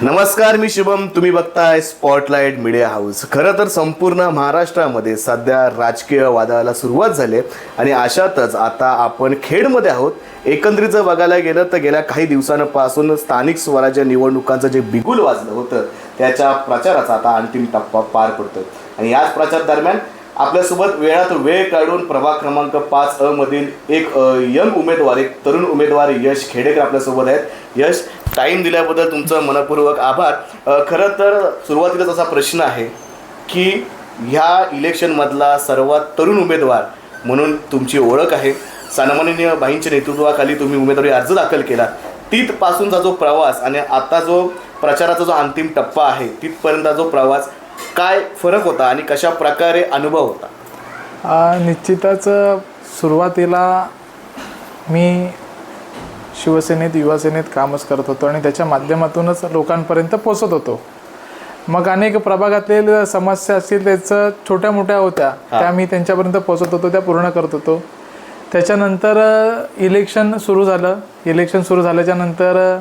नमस्कार, मी शुभम. तुम्ही बघताय स्पॉटलाइट मीडिया हाऊस. खरं तर संपूर्ण महाराष्ट्रामध्ये सध्या राजकीय वादळाला सुरुवात झाली आणि अशातच आता आपण खेडमध्ये आहोत. एकंदरीत जर बघायला गेलं तर गेल्या काही दिवसांपासून स्थानिक स्वराज्य निवडणुकांचं जे बिगुल वाजलं होतं त्याच्या प्रचाराचा आता अंतिम टप्पा पार पडतोय. आणि याच प्रचार दरम्यान आपल्यासोबत वेळात वेळ काढून प्रभाग क्रमांक 5 मधील एक यंग उमेदवार, एक तरुण उमेदवार यश खेडेकर आपल्यासोबत आहेत. यश, टाईम दिल्याबद्दल तुमचं मनपूर्वक आभार. खरं तर सुरुवातीलाच असा प्रश्न आहे की ह्या इलेक्शनमधला सर्वात तरुण उमेदवार म्हणून तुमची ओळख आहे. सन्माननीय बाईंच्या नेतृत्वाखाली तुम्ही उमेदवारी अर्ज दाखल केला. तिथपासूनचा जो प्रवास आणि आता जो प्रचाराचा जो अंतिम टप्पा आहे तिथपर्यंतचा जो प्रवास, काय फरक होता आणि कशा प्रकारे अनुभव होता? निश्चितच सुरुवातीला मी शिवसेनेत युवासेनेत कामच करत होतो आणि त्याच्या माध्यमातूनच लोकांपर्यंत पोचत होतो. मग अनेक प्रभागातील समस्या असतील त्याचं छोट्या मोठ्या होत्या त्या मी त्यांच्यापर्यंत पोचत होतो, त्या पूर्ण करत होतो. त्याच्यानंतर इलेक्शन सुरू झालं. इलेक्शन सुरू झाल्याच्या नंतर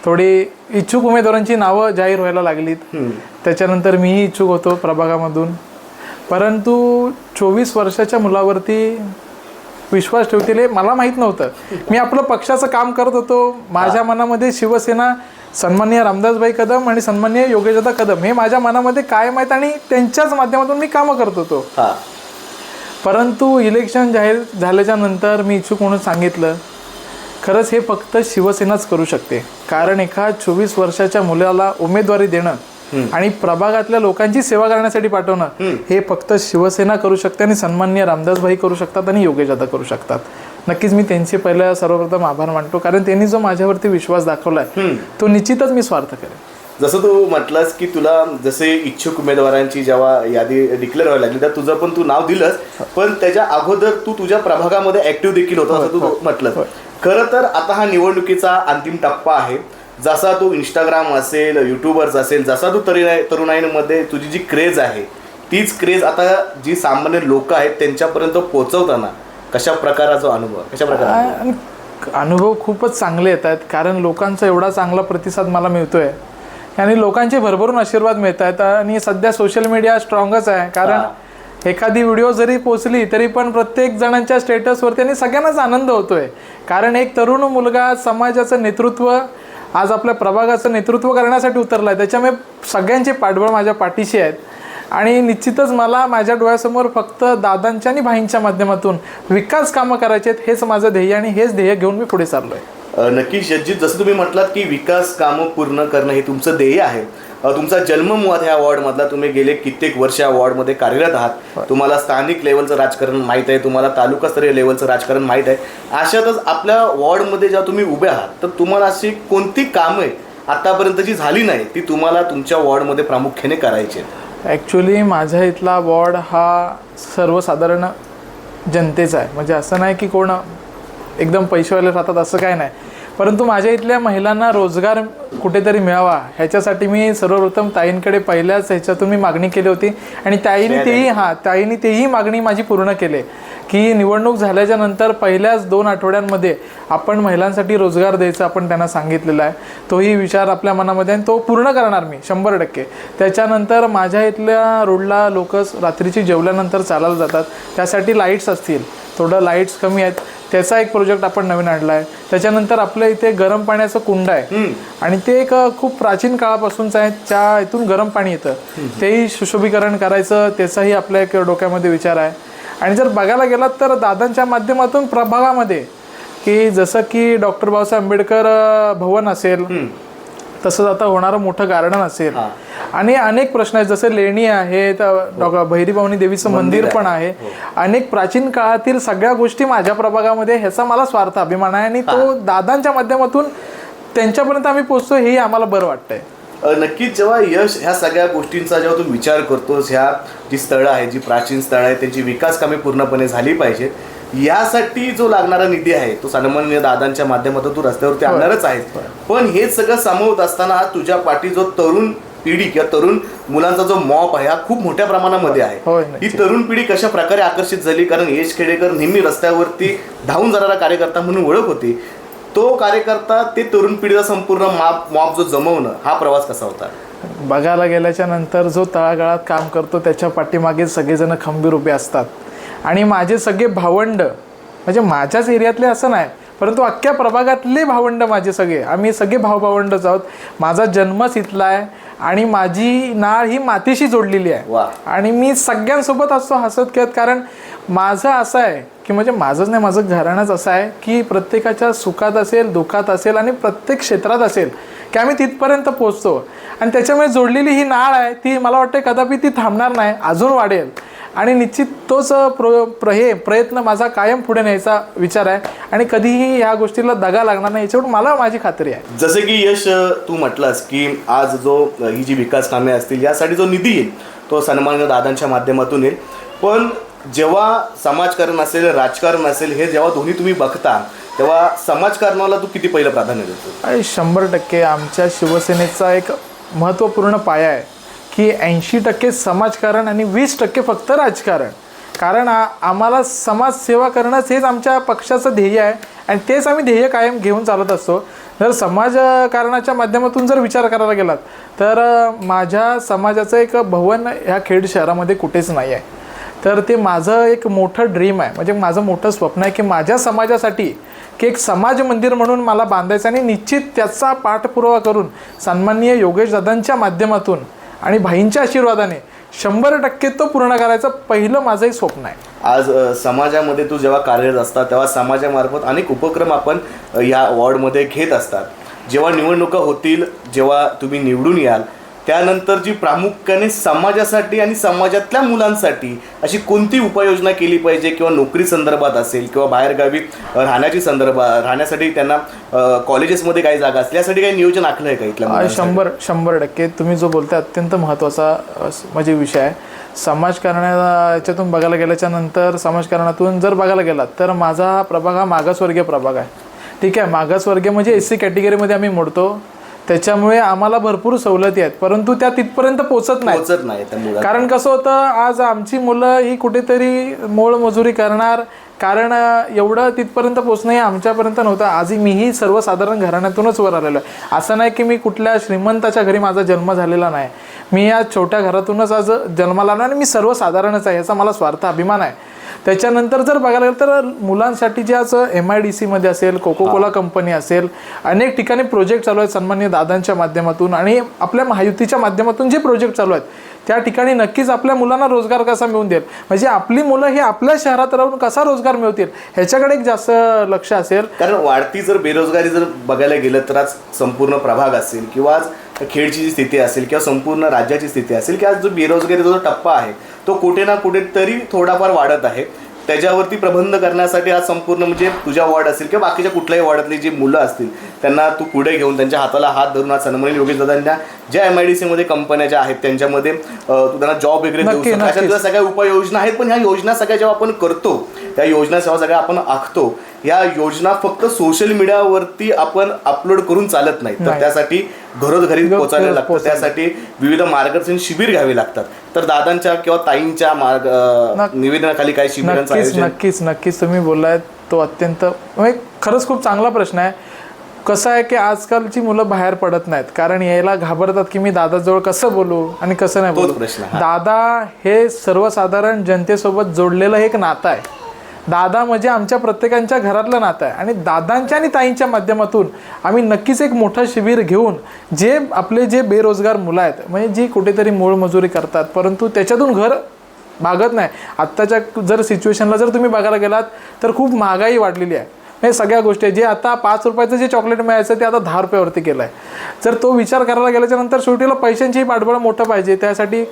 थोडी इच्छुक उमेदवारांची नावं जाहीर व्हायला लागलीत. त्याच्यानंतर मीही इच्छुक होतो प्रभागामधून. परंतु 24 वर्षाच्या मुलावरती विश्वास ठेवतील हे मला माहीत नव्हतं. मी आपलं पक्षाचं काम करत होतो. माझ्या मनामध्ये शिवसेना, सन्माननीय रामदासभाई कदम आणि सन्माननीय योगेशदादा कदम हे माझ्या मनामध्ये कायम आहेत आणि त्यांच्याच माध्यमातून मी कामं करत होतो. परंतु इलेक्शन जाहीर झाल्याच्या नंतर मी इच्छुक म्हणून सांगितलं. खरंच हे फक्त शिवसेनाच करू शकते, कारण एका 24 वर्षाच्या मुलाला उमेदवारी देणं आणि प्रभागातल्या लोकांची सेवा करण्यासाठी पाठवणं हे फक्त शिवसेना करू शकते आणि सन्माननीय रामदासभाई करू शकतात आणि योगेशदादा करू शकतात. नक्कीच मी त्यांचे पहिल्या सर्वप्रथम आभार मानतो, कारण त्यांनी जो माझ्यावरती विश्वास दाखवलाय तो निश्चितच मी स्वार्थ करेन. जसं तू म्हटलंस की तुला जसे इच्छुक उमेदवारांची जेव्हा यादी डिक्लेअर व्हायला लागली तर तुझं पण तू नाव दिलंस, पण त्याच्या अगोदर तू तुझ्या प्रभागामध्ये ऍक्टिव्ह देखील होता असं तू म्हटलं. खरं तर आता हा निवडणुकीचा अंतिम टप्पा आहे. जसा तू इंस्टाग्राम असेल, युट्यूबर्स असेल, जसा तू तरुणाईमध्ये तुझी जी क्रेज आहे तीच क्रेज आता जी सामान्य लोक आहेत त्यांच्यापर्यंत पोहोचवताना कशा प्रकारचा अनुभव, कशा प्रकारे अनुभव खूपच चांगले येत आहेत, कारण लोकांचा एवढा चांगला प्रतिसाद मला मिळतोय आणि लोकांचे भरभरून आशीर्वाद मिळत आहेत. आणि सध्या सोशल मीडिया स्ट्रॉंगच आहे, कारण एखादी व्हिडिओ जरी पोचली तरी पण प्रत्येक जणांच्या स्टेटसवरती आणि सगळ्यांनाच आनंद होतोय, कारण एक तरुण मुलगा समाजाचं नेतृत्व आज आपल्या प्रभागाचं नेतृत्व करण्यासाठी उतरला आहे. त्याच्यामुळे सगळ्यांचे पाठबळ माझ्या पाठीशी आहेत आणि निश्चितच मला माझ्या डोळ्यासमोर फक्त दादांच्या आणि भाईंच्या माध्यमातून विकास कामं करायचे आहेत. हेच माझं ध्येय आणि हेच ध्येय घेऊन मी पुढे चाललो आहे. नक्कीच यशजी, जसं तुम्ही म्हटलात की विकास कामं पूर्ण करणं हे तुमचं ध्येय आहे. तुमचा जन्म मुळात ह्या वॉर्डमधला, तुम्ही गेले कित्येक वर्ष या वॉर्डमध्ये कार्यरत आहात. तुम्हाला स्थानिक लेवलचं राजकारण माहीत आहे, तुम्हाला तालुकास्तरीय लेवलचं राजकारण माहीत आहे. अशातच आपल्या वॉर्डमध्ये जेव्हा तुम्ही उभे आहात तर तुम्हाला अशी कोणती कामं आतापर्यंत जी झाली नाही ती तुम्हाला तुमच्या वॉर्डमध्ये प्रामुख्याने करायची आहेत? ॲक्च्युली माझ्या इथला वॉर्ड हा सर्वसाधारण जनतेचा आहे. म्हणजे असं नाही की कोण एकदम पैसेवाले राहतात असं काय नाही, परंतु माझ्या इथल्या महिलांना रोजगार कुठेतरी मिळावा ह्याच्यासाठी मी सर्वप्रथम ताईंकडे पहिल्याच ह्याच्यातून मी मागणी केली होती आणि ताईंनी तेही मागणी माझी पूर्ण केली की निवडणूक झाल्याच्या नंतर पहिल्याच 2 आठवड्यांमध्ये आपण महिलांसाठी रोजगार द्यायचा आपण त्यांना सांगितलेला आहे. तोही विचार आपल्या मनामध्ये आणि तो पूर्ण करणार मी 100%. त्याच्यानंतर माझ्या इथल्या रोडला लोक रात्रीची जेवल्यानंतर चालायला जातात, त्यासाठी लाईट्स असतील, थोडं लाईट्स कमी आहेत, त्याचा एक प्रोजेक्ट आपण नवीन आणला आहे. त्याच्यानंतर आपल्या इथे गरम पाण्याचं कुंड आहे आणि ते एक खूप प्राचीन काळापासूनच आहे, त्या इथून गरम पाणी येतं, तेही सुशोभीकरण करायचं, त्याचाही आपल्या एक डोक्यामध्ये विचार आहे. आणि जर बघायला गेलात तर दादांच्या माध्यमातून प्रभागामध्ये की जसं की डॉक्टर बाबासाहेब आंबेडकर भवन असेल, तसंच आता होणारं मोठं गार्डन असेल आणि अनेक प्रश्न आहेत, जसे लेणी आहे, भैरीभवानी देवीचं मंदिर पण आहे. अनेक प्राचीन काळातील सगळ्या गोष्टी माझ्या प्रभागामध्ये, ह्याचा मला स्वार्थ अभिमान आहे आणि तो दादांच्या माध्यमातून त्यांच्यापर्यंत आम्ही पोहोचतो हेही आम्हाला बरं वाटतंय. नक्कीच जेव्हा यश ह्या सगळ्या गोष्टींचा जेव्हा तू विचार करतोस, ह्या जी स्थळं आहेत, जी प्राचीन स्थळं आहेत त्यांची विकास कामे पूर्णपणे झाली पाहिजे, यासाठी जो लागणारा निधी आहे तो सन्माननीय दादांच्या माध्यमातून तू रस्त्यावरती आणणारच आहे. पण हे सगळं सामावत असताना तुझ्या पाठी जो तरुण पिढी किंवा तरुण मुलांचा जो मॉप आहे हा खूप मोठ्या प्रमाणामध्ये आहे. ही तरुण पिढी कशा प्रकारे आकर्षित झाली, कारण यश खेडेकर नेहमी रस्त्यावरती धावून जाणारा कार्यकर्ता म्हणून ओळख होती. तो कार्यकर्ता ते तरुण पिढीचा संपूर्ण मॉब जो जमवणं, हा प्रवास कसा होता? बघायला गेल्याच्या नंतर जो तळागाळात काम करतो त्याच्या पाठीमागे सगळेजण खंबीर उभे असतात. आणि माझे सगळे भावंड, म्हणजे माझ्याच एरियातले असं नाही, परंतु अख्ख्या प्रभागातले भावंड माझे सगळे, आम्ही सगळे भावभावंडच आहोत. माझा जन्मच इथला आहे आणि माझी नाळ ही मातीशी जोडलेली आहे. आणि मी सगळ्यांसोबत असतो हसत खेळत, कारण माझं असं आहे की म्हणजे माझंच नाही, माझं घराणंच असं आहे की प्रत्येकाच्या सुखात असेल, दुःखात असेल आणि प्रत्येक क्षेत्रात असेल की आम्ही तिथपर्यंत पोचतो. आणि त्याच्यामुळे जोडलेली ही नाळ आहे ती मला वाटते कदापि ती थांबणार नाही, अजून वाढेल. आणि निश्चित तोच प्रयत्न माझा कायम पुढे न्यायचा विचार आहे आणि कधीही ह्या गोष्टीला दगा लागणार नाही याच्यावर मला माझी खात्री आहे. जसे की यश तू म्हटलास की आज जो ही जी विकास कामे असतील यासाठी जो निधी येईल तो सन्माननीय दादांच्या माध्यमातून येईल. पण जेव्हा समाजकारण असेल, राजकारण असेल, हे जेव्हा दोन्ही तुम्ही बघता तेव्हा समाजकारणाला तू किती पहिलं प्राधान्य देतो? 100% आमच्या शिवसेनेचा एक महत्त्वपूर्ण पाया आहे की 80% समाजकारण आणि 20% फक्त राजकारण. कारण आम्हाला समाजसेवा करणंच हेच आमच्या पक्षाचं ध्येय आहे आणि तेच आम्ही ध्येय कायम घेऊन चालत असतो. जर समाजकारणाच्या माध्यमातून जर विचार करायला गेलात तर माझ्या समाजाचं एक भवन ह्या खेड शहरामध्ये कुठेच नाही आहे. तर ते माझं एक मोठं ड्रीम आहे, म्हणजे माझं मोठं स्वप्न आहे की माझ्या समाजासाठी की एक समाज मंदिर म्हणून मला बांधायचं. आणि निश्चित त्याचा पाठपुरावा करून सन्माननीय योगेश दादांच्या माध्यमातून आणि भाईंच्या आशीर्वादाने 100% तो पूर्ण करायचं पहिलं माझंही स्वप्न आहे. आज समाजामध्ये तू जेव्हा कार्यरत असता तेव्हा समाजामार्फत अनेक उपक्रम आपण या वॉर्डमध्ये घेत असतात. जेव्हा निवडणुका होतील, जेव्हा तुम्ही निवडून याल, त्यानंतर जी प्रामुख्याने समाजासाठी आणि समाजातल्या मुलांसाठी अशी कोणती उपाययोजना केली पाहिजे, किंवा नोकरी संदर्भात असेल किंवा बाहेरगावी राहण्यासाठी त्यांना कॉलेजेसमध्ये काही जागा असतील, यासाठी काही नियोजन आखलं आहे का इथल्या? 100% तुम्ही जो बोलताय अत्यंत महत्त्वाचा म्हणजे विषय आहे. समाजकारणाच्यातून बघायला गेल्याच्या नंतर समाजकारणातून जर बघायला गेलात तर माझा हा प्रभाग हा मागासवर्गीय प्रभाग आहे. ठीक आहे, मागासवर्गीय म्हणजे SC कॅटेगरीमध्ये आम्ही मोडतो, त्याच्यामुळे आम्हाला भरपूर सवलती आहेत, परंतु त्या तिथपर्यंत पोचत नाही. कारण कसं होतं, आज आमची मुलं ही कुठेतरी मोलमजुरी करणार, कारण एवढं तिथपर्यंत पोचणं हे आमच्यापर्यंत नव्हतं. आज मीही सर्वसाधारण घराण्यातूनच वर आलेलो आहे. असं नाही की मी कुठल्या श्रीमंताच्या घरी माझा जन्म झालेला नाही, मी या छोट्या घरातूनच आज जन्माला आलो आणि मी सर्वसाधारणच आहे, याचा मला स्वार्थ अभिमान आहे. त्याच्यानंतर जर बघायला गेलं तर मुलांसाठी जे आज MIDCमध्ये असेल, कोको कोला कंपनी असेल, अनेक ठिकाणी प्रोजेक्ट चालू आहेत सन्माननीय दादांच्या माध्यमातून आणि आपल्या महायुतीच्या माध्यमातून जे प्रोजेक्ट चालू आहेत त्या ठिकाणी नक्कीच आपल्या मुलांना रोजगार कसा मिळून देईल, म्हणजे आपली मुलं हे आपल्या शहरात राहून कसा रोजगार मिळवतील ह्याच्याकडे एक जास्त लक्ष असेल. कारण वाढती जर बेरोजगारी जर बघायला गेलं तर आज संपूर्ण प्रभाग असेल किंवा आज खेडची जी स्थिती असेल किंवा संपूर्ण राज्याची स्थिती असेल की आज जो बेरोजगारीचा जो टप्पा आहे तो कुठे ना कुठेतरी थोडाफार वाढत आहे. त्याच्यावरती प्रबंध करण्यासाठी आज संपूर्ण म्हणजे तुझ्या वॉर्ड असेल किंवा बाकीच्या कुठल्याही वॉर्डातली जी मुलं असतील त्यांना तू पुढे घेऊन त्यांच्या हाताला हात धरून आज सन्माननीय योगेश दादांच्या ज्या MIDCमध्ये कंपन्या ज्या आहेत त्यांच्यामध्ये तू त्यांना जॉब वगैरे देऊ शकतो. अशा तुझ्या सगळ्या उपाययोजना आहेत. पण ह्या योजना सगळ्या जेव्हा आपण करतो, त्या योजना जेव्हा सगळ्या आपण आखतो, या योजना फक्त सोशल मीडियावरती आपण अपलोड करून चालत नाही, तर त्यासाठी घरोघरी पोहोचायला लागतं. त्यासाठी विविध मार्गदर्शन शिबिर घ्यावे लागतात. तर दादांच्या किंवा ताईंच्या निवेदनाखाली काही शिबिरांचं आयोजन? नक्कीच तुम्ही बोललाय तो अत्यंत म्हणजे खरंच खूप चांगला प्रश्न आहे. कसं आहे की आजकालची मुलं बाहेर पडत नाहीत, कारण यायला घाबरतात की मी दादाजवळ कसं बोलू आणि कसं नाही बोलू. दादा हे सर्वसाधारण जनतेसोबत जोडलेलं एक नातं आहे. दादा म्हणजे आमच्या प्रत्येकांच्या घरातलं नातं आहे आणि दादांच्या आणि ताईंच्या माध्यमातून आम्ही नक्कीच एक मोठं शिबिर घेऊन जे आपले जे बेरोजगार मुलं आहेत, म्हणजे जी कुठेतरी मोलमजुरी करतात परंतु त्याच्यातून घर भागत नाही. आत्ताच्या जर सिच्युएशनला जर तुम्ही बघायला गेलात तर खूप महागाई वाढलेली आहे. हे सगळ्या गोष्टी जे आता 5 रुपयाचं जे चॉकलेट मिळायचं ते आता 10 रुपयावरती केलं आहे. जर तो विचार करायला गेल्याच्या नंतर शेवटीला पैशांचीही पाठबळ मोठं पाहिजे, त्यासाठी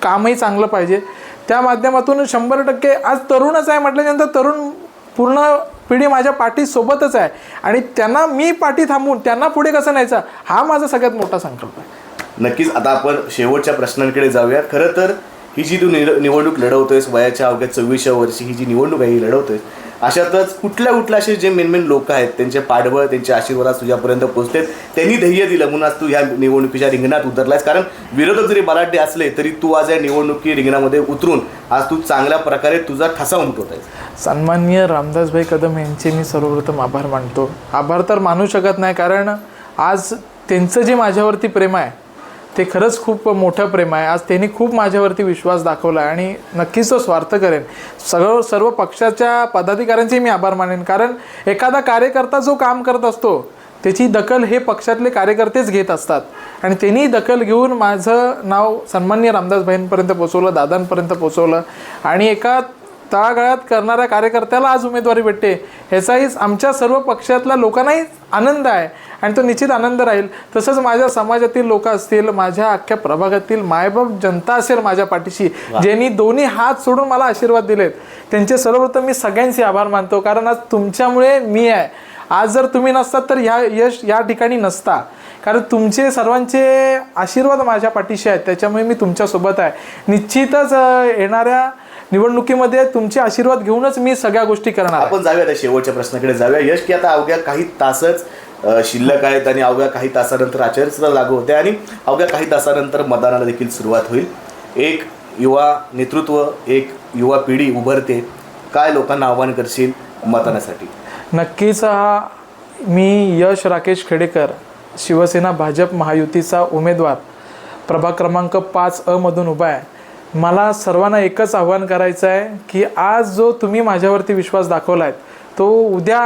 कामही चांगलं पाहिजे. त्या माध्यमातून 100% आज तरुणच आहे म्हटल्यानंतर तरुण पूर्ण पिढी माझ्या पाठीसोबतच आहे आणि त्यांना मी पाठी थांबून त्यांना पुढे कसं न्यायचं हा माझा सगळ्यात मोठा संकल्प आहे. नक्कीच. आता आपण शेवटच्या प्रश्नांकडे जाऊया. खरं तर ही जी तू निवडणूक लढवतोयस, वयाच्या अवघ्या 24व्या वर्षी ही जी निवडणूक आहे ही लढवतोयस, अशातच कुठल्या कुठल्या असे जे मेन लोक आहेत त्यांचे पाठबळ त्यांचे आशीर्वाद तुझ्यापर्यंत पोहोचतेत, त्यांनी ध्येय दिलं म्हणून आज तू ह्या निवडणुकीच्या रिंगणात उतरलायस. कारण विरोधक जरी बलाढ्य असले तरी तू आज या निवडणुकी रिंगणामध्ये उतरून आज तू चांगल्या प्रकारे तुझा ठसा उमटवत आहेस. सन्माननीय रामदासभाई कदम यांचे मी सर्वप्रथम आभार मानतो. आभार तर मानू शकत नाही, कारण आज त्यांचं जे माझ्यावरती प्रेम आहे ते खरंच खूप मोठं प्रेम आहे. आज त्यांनी खूप माझ्यावरती विश्वास दाखवला आहे आणि नक्कीच तो स्वार्थ करेन. सर्व पक्षाच्या पदाधिकाऱ्यांचे मी आभार मानेन, कारण एखादा कार्यकर्ता जो काम करत असतो त्याची दखल हे पक्षातले कार्यकर्तेच घेत असतात आणि त्यांनी दखल घेऊन माझं नाव सन्माननीय रामदासभाईंपर्यंत पोचवलं, दादांपर्यंत पोचवलं आणि एका तळागाळात करणाऱ्या कार्यकर्त्याला आज उमेदवारी भेटते ह्याचाही आमच्या सर्व पक्षातल्या लोकांनाही आनंद आहे आणि तो निश्चित आनंद राहील. तसंच माझ्या समाजातील लोक असतील, माझ्या अख्ख्या प्रभागातील मायबाप जनता असेल माझ्या पाठीशी, ज्यांनी दोन्ही हात सोडून मला आशीर्वाद दिलेत, त्यांचे सर्वप्रथम मी सगळ्यांचे आभार मानतो. कारण आज तुमच्यामुळे मी आहे. आज जर तुम्ही नसतात तर ह्या यश या ठिकाणी नसता, कारण तुमचे सर्वांचे आशीर्वाद माझ्या पाठीशी आहेत, त्याच्यामुळे मी तुमच्यासोबत आहे. निश्चितच येणाऱ्या निवडणुकीमध्ये तुमचे आशीर्वाद घेऊनच मी सगळ्या गोष्टी करणार. आपण जाऊया त्या शेवटच्या प्रश्नाकडे जाऊया यश, की आता अवघ्या काही तासच शिल्लक आहेत आणि अवघ्या काही तासानंतर आचारसंहिता लागू होते आणि अवघ्या काही तासानंतर मतदानाला देखील सुरुवात होईल. एक युवा नेतृत्व, एक युवा पिढी उभरते. काय लोकांना आव्हान करशील मतदानासाठी? नक्कीच मी यश राकेश खेडेकर, शिवसेना भाजप महायुतीचा उमेदवार, प्रभाग क्रमांक 5A मधून उभा आहे. मला सर्वांना एकच आव्हान करायचं आहे की आज जो तुम्ही माझ्यावरती विश्वास दाखवला आहे तो उद्या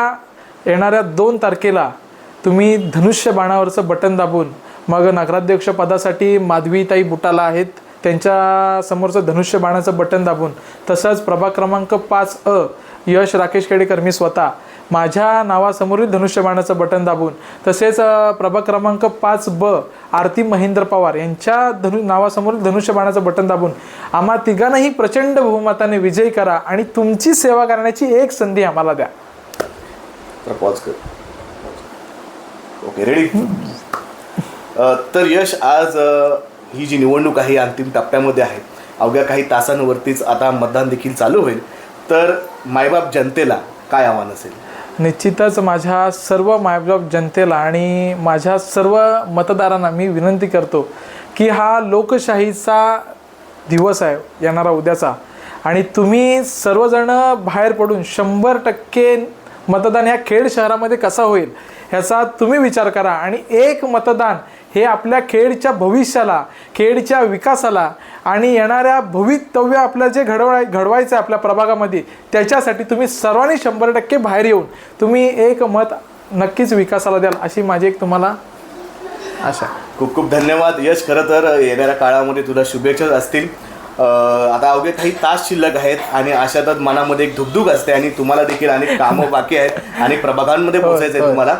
येणाऱ्या 2 तारखेला तुम्ही धनुष्य बाणावरचं बटन दाबून, मग नगराध्यक्षपदासाठी माधवीताई बुटाला आहेत त्यांच्या समोरचं धनुष्य बाणाचं बटन दाबून, तसंच प्रभाग क्रमांक 5A यश राकेश खेडेकर मी स्वतः माझ्या नावासमोरील धनुष्यबाणाचं बटन दाबून, तसेच प्रभाग क्रमांक 5B आरती महेंद्र पवार यांच्या नावासमोरील धनुष्यबाणाचं बटन दाबून आम्हा तिघांनाही प्रचंड बहुमताने विजयी करा आणि तुमची सेवा करण्याची एक संधी आम्हाला द्या. पॉज कर. Okay, ready. तर यश, आज ही जी निवडणूक आहे अंतिम टप्प्यामध्ये आहे. अवघ्या काही तासांवरतीच आता मतदान देखील चालू होईल. तर मायबाप जनतेला काय आव्हान असेल? निश्चितच माझ्या सर्व मायबाप जनतेला आणि माझ्या सर्व मतदारांना मी विनंती करतो की हा लोकशाहीचा दिवस आहे येणारा उद्याचा, आणि तुम्ही सर्वजण बाहेर पडून 100% मतदान ह्या खेड शहरामध्ये कसा होईल ह्याचा तुम्ही विचार करा. आणि एक मतदान हे आपल्या खेडच्या भविष्याला, खेडच्या विकासाला आणि येणाऱ्या भवितव्य आपलं जे घडवायचं आहे आपल्या प्रभागामध्ये, त्याच्यासाठी तुम्ही सर्वांनी 100% बाहेर येऊन तुम्ही एक मत नक्कीच विकासाला द्याल अशी माझी एक तुम्हाला आशा. खूप खूप धन्यवाद यश. खरं तर येणाऱ्या काळामध्ये तुला शुभेच्छा असतील. आता अवघे काही तास शिल्लक आहेत आणि अशातच मनामध्ये एक धुकधुक असते आणि तुम्हाला देखील अनेक कामं बाकी आहेत आणि प्रभागांमध्ये पोहोचायचं आहे तुम्हाला.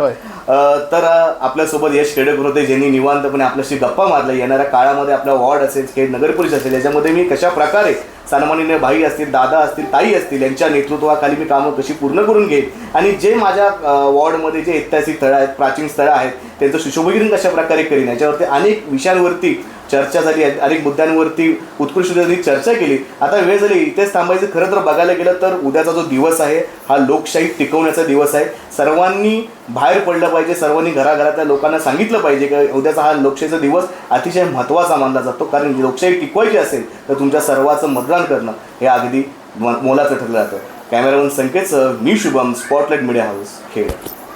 तर आपल्यासोबत यश खेडेकर होते, ज्यांनी निवांतपणे आपल्याशी गप्पा मारल्या. येणाऱ्या काळामध्ये आपला वॉर्ड असेल, खेड नगर परिषद असेल, याच्यामध्ये मी कशा प्रकारे सन्माननीय भाई असतील, दादा असतील, ताई असतील, यांच्या नेतृत्वाखाली मी कामं कशी पूर्ण करून घेईन आणि जे माझ्या वॉर्डमध्ये जे ऐतिहासिक स्थळं आहेत, प्राचीन स्थळं आहेत, त्यांचं सुशोभीकरण कशा प्रकारे करीन, याच्यावरती अनेक विषयांवरती चर्चा झाली, अनेक मुद्द्यांवरती उत्कृष्टतेने चर्चा केली. आता वेळ झाली इथेच थांबायचं. खरं तर बघायला गेलं तर उद्याचा जो दिवस आहे हा लोकशाही टिकवण्याचा दिवस आहे. सर्वांनी बाहेर पडलं पाहिजे, सर्वांनी घराघरातल्या लोकांना सांगितलं पाहिजे की उद्याचा हा लोकशाहीचा दिवस अतिशय महत्त्वाचा मानला जातो. कारण लोकशाही टिकवायची असेल तर तुमच्या सर्वांचं मतदान करणं हे अगदी मोलाचं ठरलं जातं. कॅमेरामन संकेत, मी Shubham, spotlight media house, Khed.